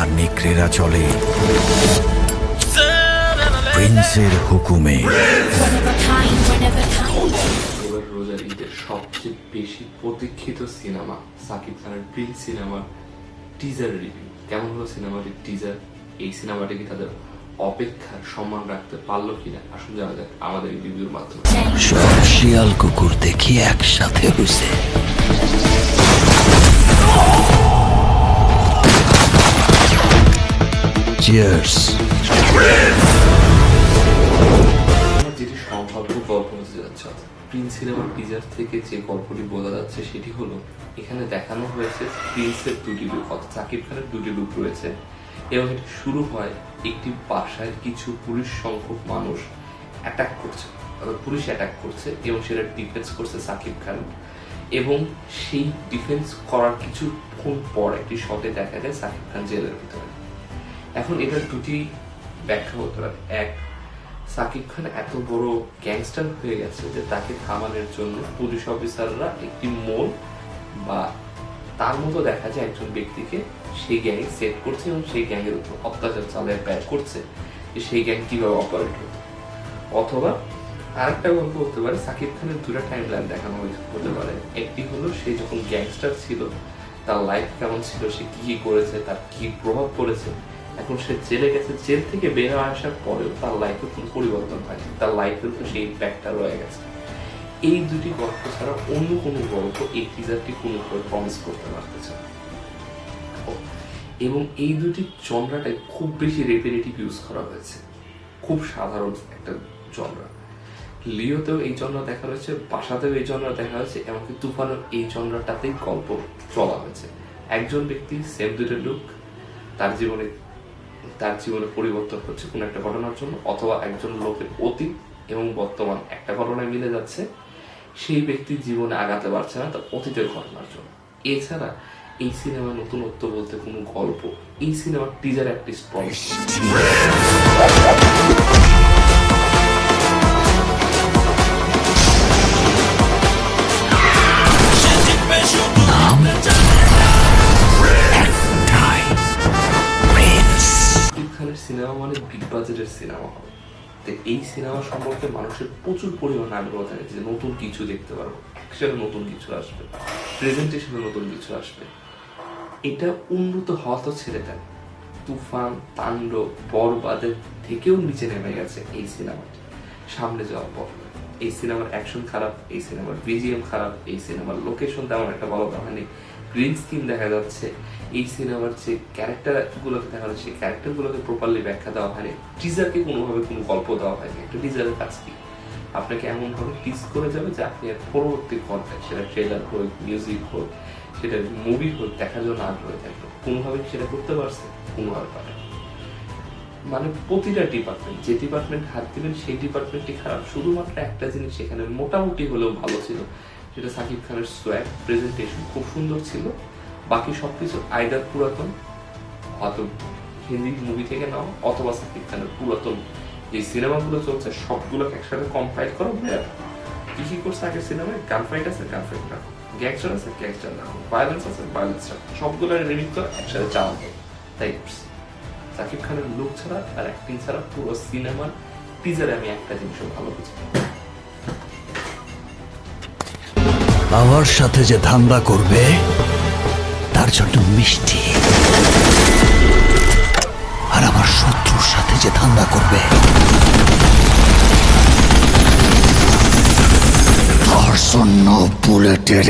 আর নেকড়েরা চলে প্রিন্সের হুকুমে। এবার রোজার ঈদের সবচেয়ে বেশি প্রতীক্ষিত সিনেমা সাকিব খানের প্রিন্স সিনেমার টিজার রিভিউ। কেমন হলো সিনেমাটির টিজার? এই সিনেমাটি কি তাদের অপেক্ষার সম্মান রাখতে পারলো কিনা? আসলে জানা যাক আমাদের এই রিভিউর মাধ্যমে। সব শিয়াল কুকুর দেখি একসাথে হয়েছে। চিয়ার্স। যেটি সম্ভাব্য গল্প হতে যাচ্ছে, প্রিন্স সিনেমার টিজার থেকে যে গল্পটি বোঝা যাচ্ছে সেটি হলো, এখানে দেখানো হয়েছে প্রিন্সের দুটি লুক, অর্থাৎ সাকিব খানের দুটি লুক রয়েছে এবং এটি শুরু হয় একটি বাসায় কিছু পুলিশ সংখ্যক মানুষ অ্যাটাক করছে, অর্থাৎ পুলিশ অ্যাটাক করছে এবং সেটা ডিফেন্স করছে সাকিব খান। এবং সেই ডিফেন্স করার কিছুক্ষণ পর একটি শটে দেখা যায় সাকিব খান জেলের ভিতরে। এখন এটার দুটি ব্যাখ্যা হতে পারে। এক, সাকিব খান এত বড় গ্যাংস্টার হয়ে গেছে যে তাকে থামানোর জন্য পুলিশ অফিসাররা একটি মোড় বা তার মতো দেখা যায় একজন ব্যক্তিকে সেই গ্যাংয়ে সেট করছে এবং সেই গ্যাংয়ের উপর অত্যাচার চালায় ব্যয় করছে যে সেই গ্যাং কিভাবে অপারেট হতো। অথবা আরেকটা গল্প হতে পারে, সাকিব খানের দুটা টাইম লাইন দেখানো হতে পারে। একটি হলো সে যখন গ্যাংস্টার ছিল তার লাইফ কেমন ছিল, সে কি কি করেছে, তার কি প্রভাব পড়েছে। এখন সে জেলে গেছে, জেল থেকে বের হয়ে আসার পরেও তার লাইফে কোনো পরিবর্তন হয়নি, তার লাইফের তো সেই ইম্প্যাক্টটা রয়ে গেছে। এই দুটি গল্প ছাড়া অন্য কোনো গল্প এই টিজারটি কোনোভাবে প্রমিস করতে পারতেছে না। এবং এই দুটি জনরাটাই খুব বেশি রেপিটেটিভ ইউজ করা হয়েছে, খুব সাধারণ একটা জনরা। লিওতেও এই জনরা দেখা হয়েছে, বাসাতেও এই জনরা দেখা হয়েছে, এমনকি তুফানের এই জনরাটাতেই গল্প চলা হয়েছে। একজন ব্যক্তি সেম দুটো লুক, তার জীবনে পরিবর্তন হচ্ছে কোনো একটা ঘটনার জন্য, অথবা একজন লোকের অতীত এবং বর্তমান একটা ঘটনায় মিলে যাচ্ছে, সেই ব্যক্তির জীবনে আগাতে পারছে না তার অতীতের ঘটনার জন্য। এছাড়া এই সিনেমা নতুনত্ব বলতে কোনো গল্প, এই সিনেমার টিজার একটি স্পষ্ট। সিনেমা মানে বিগ বাজেটের সিনেমা হবে। তো এই সিনেমা সম্পর্কে মানুষের প্রচুর পরিমাণ আগ্রহ থাকে যে নতুন কিছু দেখতে পারবো, অ্যাকশনে নতুন কিছু আসবে, প্রেজেন্টেশনে নতুন কিছু আসবে। এটা উন্নত হওয়া তো ছেড়ে দেন, তুফান, তাণ্ডব, বরবাদের থেকেও নিচে নেমে গেছে এই সিনেমাটি সামনে যাওয়ার পর। এই সিনেমার অ্যাকশন খারাপ, এই সিনেমার বিজিএম খারাপ, এই সিনেমার লোকেশন তেমন একটা ভালো কাহিনী, গ্রিন স্ক্রিন দেখা যাচ্ছে। এই সিনেমার যে ক্যারেক্টার গুলোকে দেখা যাচ্ছে, সেই ক্যারেক্টার গুলোকে প্রপারলি ব্যাখ্যা দেওয়া হয়নি। টিজারকে কোনোভাবে কোনো গল্প দেওয়া হয়নি। একটা টিজারের কাজ কি, আপনাকে এমন ভাবে টিজ করে যাবে যে আপনি এর পরবর্তী কন্টেন্ট, সেটা ট্রেলার হোক, মিউজিক হোক, সেটা মুভি হোক, দেখার জন্য আগ্রহী থাকবে। কোনোভাবে সেটা করতে পারছে, কোনোভাবে পারে। মানে প্রতিটা ডিপার্টমেন্ট, যে ডিপার্টমেন্ট হাত দিবেন সেই ডিপার্টমেন্টটি খারাপ। শুধুমাত্র একটা জিনিস সেখানে মোটামুটি হলেও ভালো ছিল, সেটা সাকিব খানের সোয়াগ, প্রেজেন্টেশন খুব সুন্দর ছিল। বাকি সবকিছু আইদার পুরাতন, হয়তো হিন্দি মুভি থেকে নাও, অথবা সাকিব খানের পুরাতন যে সিনেমাগুলো চলছে সবগুলোকে একসাথে কম্পাইল করো। কি কি করছে আগের সিনেমায়? গান ফাইট আছে, গান ফাইট রাখো, গ্যাংস্টার আছে, গ্যাংস্টার রাখো, ভায়োলেন্স আছে, ভায়োলেন্স রাখো, সবগুলো রিমিক্স করে একসাথে চালানো। তাই সাকিব খানের লুক ছাড়া আর অ্যাক্টিং ছাড়া পুরো সিনেমার টিজারে আমি একটা জিনিসও ভালো বুঝি। আমার সাথে যে ধান্দা করবে তার জন্য মিষ্টি, আর আমার শত্রুর সাথে যে ধান্দা করবে তার জন্য বুলেটের